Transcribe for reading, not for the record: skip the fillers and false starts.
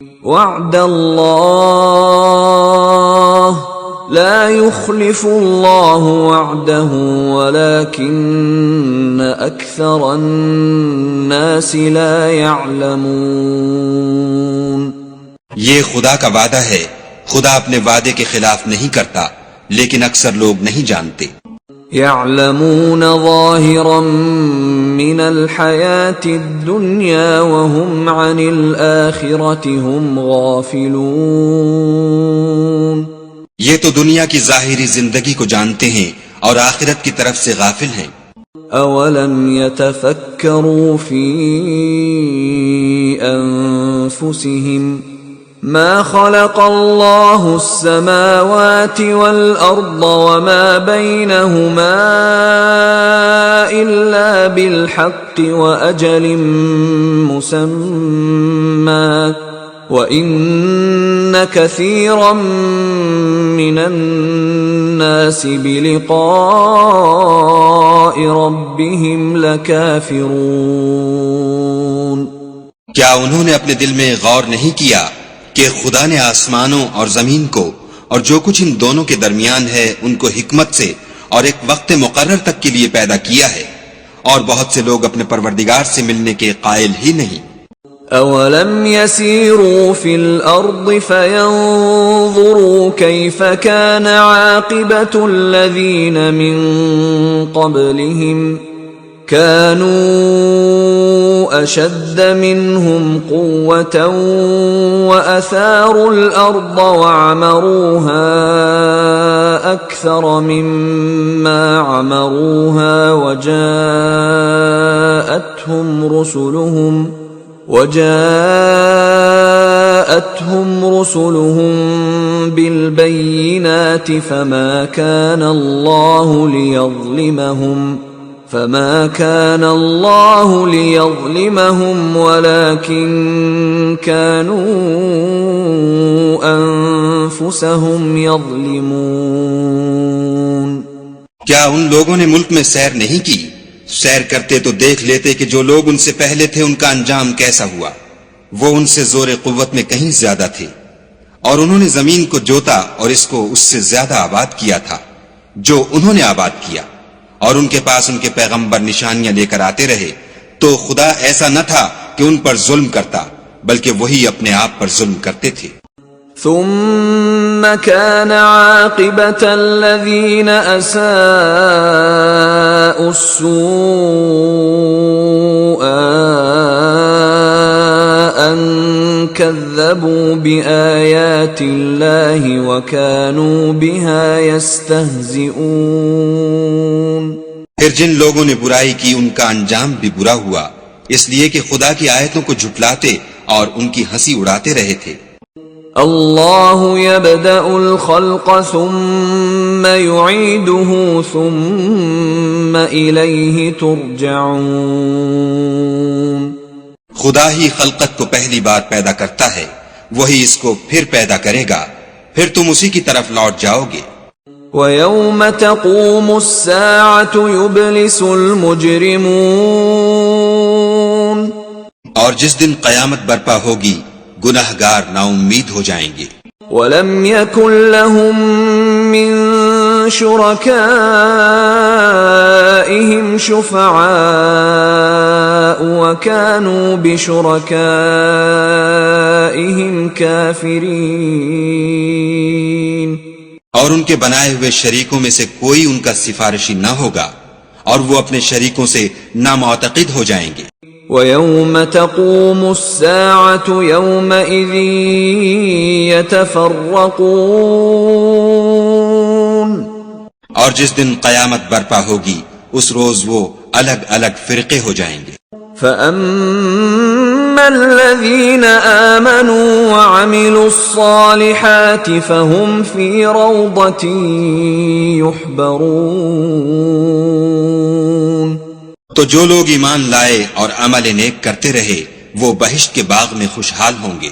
وعد اللہ لا يخلف اللہ وعده ولكن اکثر الناس لا يعلمون۔ یہ خدا کا وعدہ ہے، خدا اپنے وعدے کے خلاف نہیں کرتا، لیکن اکثر لوگ نہیں جانتے۔ يعلمون ظاہرا من الحیاة الدنیا وهم عن الآخرة هم غافلون۔ یہ تو دنیا کی ظاہری زندگی کو جانتے ہیں اور آخرت کی طرف سے غافل ہیں۔ اولم يتفکروا فی انفسهم ما خلق اللہ السماوات والارض وما بینہما الا بالحق واجل مسمى وَإِنَّ كَثِيرًا مِّنَ النَّاسِ بِلِقَاءِ رَبِّهِمْ لَكَافِرُونَ۔ کیا انہوں نے اپنے دل میں غور نہیں کیا کہ خدا نے آسمانوں اور زمین کو اور جو کچھ ان دونوں کے درمیان ہے ان کو حکمت سے اور ایک وقت مقرر تک کے لیے پیدا کیا ہے، اور بہت سے لوگ اپنے پروردگار سے ملنے کے قائل ہی نہیں۔ اولم يسيروا في الارض فينظروا كيف كان عاقبة الذين من قبلهم كانوا اشد منهم قوة واثاروا الارض وعمروها اكثر مما عمروها وجاءتهم رسلهم بالبينات فما كان الله ليظلمهم ولكن كانوا أنفسهم يظلمون۔ کیا ان لوگوں نے ملک میں سیر نہیں کی؟ سیر کرتے تو دیکھ لیتے کہ جو لوگ ان سے پہلے تھے ان کا انجام کیسا ہوا۔ وہ ان سے زور قوت میں کہیں زیادہ تھے، اور انہوں نے زمین کو جوتا اور اس کو اس سے زیادہ آباد کیا تھا جو انہوں نے آباد کیا، اور ان کے پاس ان کے پیغمبر نشانیاں لے کر آتے رہے، تو خدا ایسا نہ تھا کہ ان پر ظلم کرتا، بلکہ وہی اپنے آپ پر ظلم کرتے تھے۔ ثم كان عاقبة الذين أساءوا السوء أن كذبوا بآيات الله وكانوا بها يستهزئون۔ پھر جن لوگوں نے برائی کی ان کا انجام بھی برا ہوا، اس لیے کہ خدا کی آیتوں کو جھٹلاتے اور ان کی ہنسی اڑاتے رہے تھے۔ اللہ یبدأ الخلق ثم یعیدہ ثم الیہ ترجعون۔ خدا ہی خلقت کو پہلی بار پیدا کرتا ہے، وہی اس کو پھر پیدا کرے گا، پھر تم اسی کی طرف لوٹ جاؤ گے۔ وَيَوْمَ تَقُومُ السَّاعَةُ يُبْلِسُ الْمُجْرِمُونَ۔ اور جس دن قیامت برپا ہوگی گناہگار نا امید ہو جائیں گے۔ وَلَمْ يَكُنْ لَهُم مِّن شُرَكَائِهِمْ شُفَعَاءُ وَكَانُوا بِشُرَكَائِهِمْ كَافِرِينَ۔ اور ان کے بنائے ہوئے شریکوں میں سے کوئی ان کا سفارشی نہ ہوگا، اور وہ اپنے شریکوں سے نامعتقد ہو جائیں گے۔ وَيَوْمَ تَقُومُ السَّاعَةُ يَوْمَئِذٍ يَتَفَرَّقُونَ۔ اور جس دن قیامت برپا ہوگی اس روز وہ الگ الگ فرقے ہو جائیں گے۔ فَأَمَّا الَّذِينَ آمَنُوا وَعَمِلُوا الصَّالِحَاتِ فَهُمْ فِي رَوْضَةٍ يُحْبَرُونَ۔ تو جو لوگ ایمان لائے اور عمل نیک کرتے رہے وہ بہشت کے باغ میں خوشحال ہوں گے۔